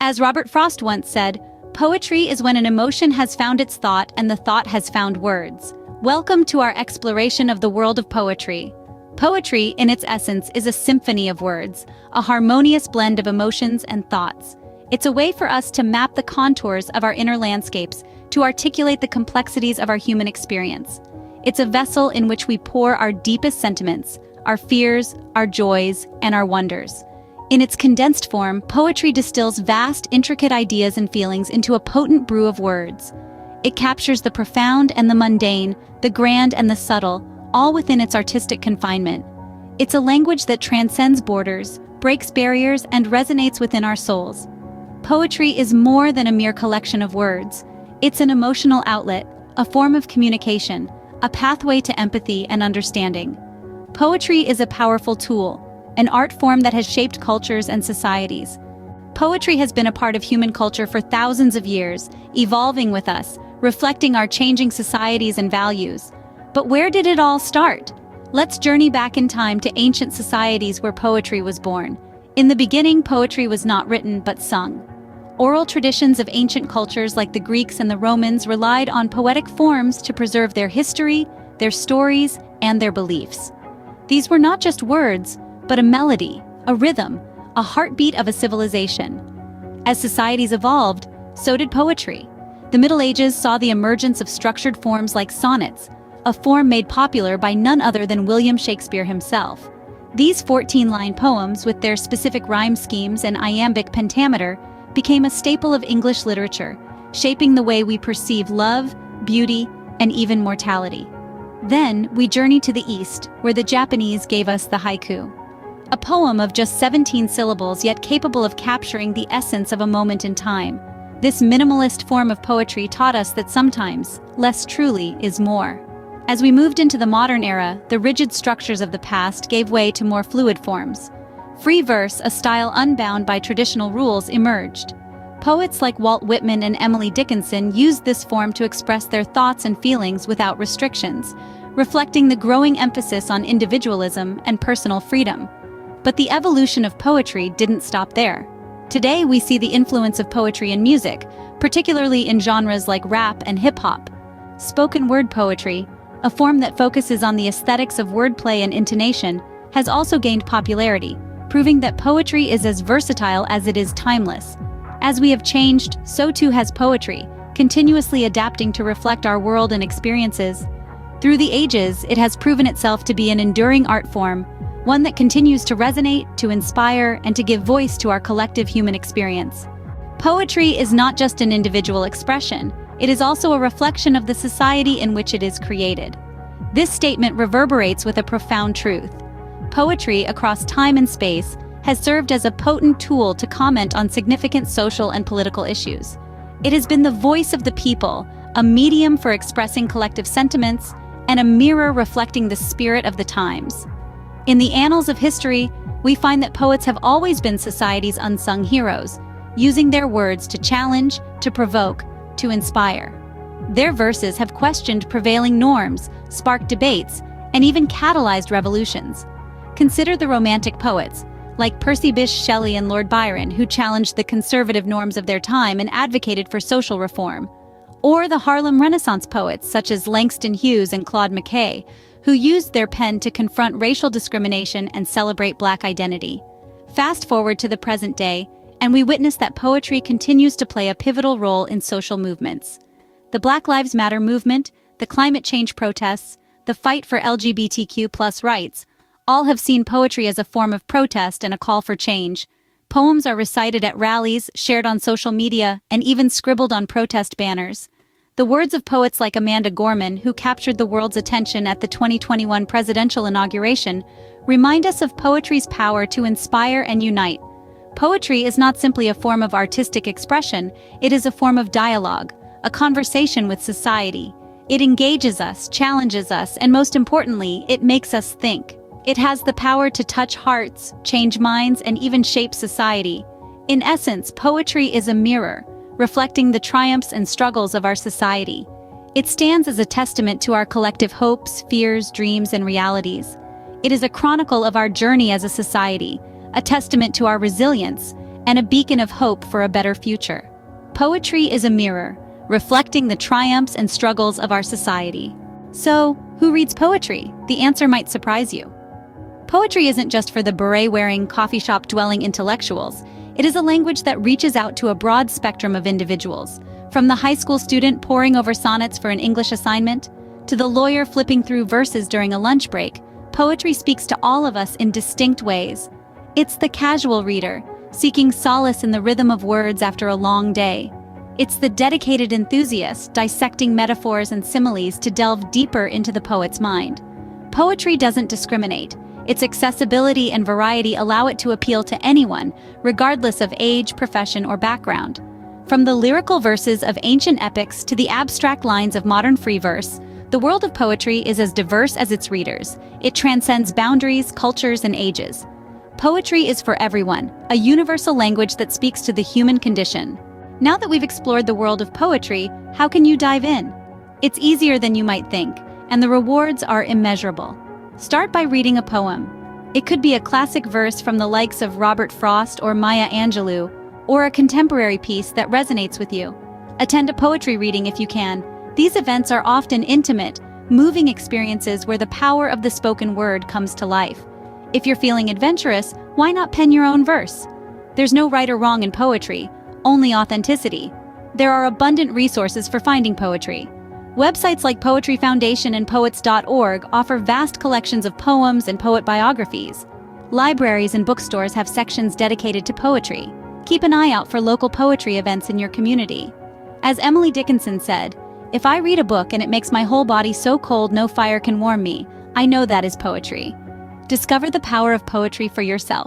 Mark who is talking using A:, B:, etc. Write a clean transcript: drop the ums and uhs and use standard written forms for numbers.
A: As Robert Frost once said, poetry is when an emotion has found its thought and the thought has found words. Welcome to our exploration of the world of poetry. Poetry, in its essence, is a symphony of words, a harmonious blend of emotions and thoughts. It's a way for us to map the contours of our inner landscapes, to articulate the complexities of our human experience. It's a vessel in which we pour our deepest sentiments, our fears, our joys, and our wonders. In its condensed form, poetry distills vast, intricate ideas and feelings into a potent brew of words. It captures the profound and the mundane, the grand and the subtle, all within its artistic confinement. It's a language that transcends borders, breaks barriers, and resonates within our souls. Poetry is more than a mere collection of words. It's an emotional outlet, a form of communication, a pathway to empathy and understanding. Poetry is a powerful tool, an art form that has shaped cultures and societies. Poetry has been a part of human culture for thousands of years, evolving with us, reflecting our changing societies and values. But where did it all start? Let's journey back in time to ancient societies where poetry was born. In the beginning, poetry was not written but sung. Oral traditions of ancient cultures like the Greeks and the Romans relied on poetic forms to preserve their history, their stories, and their beliefs. These were not just words, but a melody, a rhythm, a heartbeat of a civilization. As societies evolved, so did poetry. The Middle Ages saw the emergence of structured forms like sonnets, a form made popular by none other than William Shakespeare himself. These 14-line poems, with their specific rhyme schemes and iambic pentameter, became a staple of English literature, shaping the way we perceive love, beauty, and even mortality. Then, we journey to the East, where the Japanese gave us the haiku. A poem of just 17 syllables, yet capable of capturing the essence of a moment in time. This minimalist form of poetry taught us that sometimes, less truly is more. As we moved into the modern era, the rigid structures of the past gave way to more fluid forms. Free verse, a style unbound by traditional rules, emerged. Poets like Walt Whitman and Emily Dickinson used this form to express their thoughts and feelings without restrictions, reflecting the growing emphasis on individualism and personal freedom. But the evolution of poetry didn't stop there. Today, we see the influence of poetry in music, particularly in genres like rap and hip-hop. Spoken word poetry, a form that focuses on the aesthetics of wordplay and intonation, has also gained popularity, proving that poetry is as versatile as it is timeless. As we have changed, so too has poetry, continuously adapting to reflect our world and experiences. Through the ages, it has proven itself to be an enduring art form, one that continues to resonate, to inspire, and to give voice to our collective human experience. Poetry is not just an individual expression, it is also a reflection of the society in which it is created. This statement reverberates with a profound truth. Poetry, across time and space, has served as a potent tool to comment on significant social and political issues. It has been the voice of the people, a medium for expressing collective sentiments, and a mirror reflecting the spirit of the times. In the annals of history, we find that poets have always been society's unsung heroes, using their words to challenge, to provoke, to inspire. Their verses have questioned prevailing norms, sparked debates, and even catalyzed revolutions. Consider the Romantic poets, like Percy Bysshe Shelley and Lord Byron, who challenged the conservative norms of their time and advocated for social reform. Or the Harlem Renaissance poets, such as Langston Hughes and Claude McKay, who used their pen to confront racial discrimination and celebrate Black identity. Fast forward to the present day, and we witness that poetry continues to play a pivotal role in social movements. The Black Lives Matter movement, the climate change protests, the fight for LGBTQ+ rights, all have seen poetry as a form of protest and a call for change. Poems are recited at rallies, shared on social media, and even scribbled on protest banners. The words of poets like Amanda Gorman, who captured the world's attention at the 2021 presidential inauguration, remind us of poetry's power to inspire and unite. Poetry is not simply a form of artistic expression, it is a form of dialogue, a conversation with society. It engages us, challenges us, and most importantly, it makes us think. It has the power to touch hearts, change minds, and even shape society. In essence, poetry is a mirror, reflecting the triumphs and struggles of our society. It stands as a testament to our collective hopes, fears, dreams, and realities. It is a chronicle of our journey as a society, a testament to our resilience, and a beacon of hope for a better future. Poetry is a mirror, reflecting the triumphs and struggles of our society. So, who reads poetry? The answer might surprise you. Poetry isn't just for the beret-wearing, coffee shop-dwelling intellectuals. It is a language that reaches out to a broad spectrum of individuals, from the high school student poring over sonnets for an English assignment, to the lawyer flipping through verses during a lunch break. Poetry speaks to all of us in distinct ways. It's the casual reader, seeking solace in the rhythm of words after a long day. It's the dedicated enthusiast, dissecting metaphors and similes to delve deeper into the poet's mind. Poetry doesn't discriminate. Its accessibility and variety allow it to appeal to anyone, regardless of age, profession, or background. From the lyrical verses of ancient epics to the abstract lines of modern free verse, the world of poetry is as diverse as its readers. It transcends boundaries, cultures, and ages. Poetry is for everyone, a universal language that speaks to the human condition. Now that we've explored the world of poetry, how can you dive in? It's easier than you might think, and the rewards are immeasurable. Start by reading a poem. It could be a classic verse from the likes of Robert Frost or Maya Angelou, or a contemporary piece that resonates with you. Attend a poetry reading if you can. These events are often intimate, moving experiences where the power of the spoken word comes to life. If you're feeling adventurous, why not pen your own verse? There's no right or wrong in poetry, only authenticity. There are abundant resources for finding poetry. Websites like Poetry Foundation and Poets.org offer vast collections of poems and poet biographies. Libraries and bookstores have sections dedicated to poetry. Keep an eye out for local poetry events in your community. As Emily Dickinson said, "If I read a book and it makes my whole body so cold no fire can warm me, I know that is poetry." Discover the power of poetry for yourself.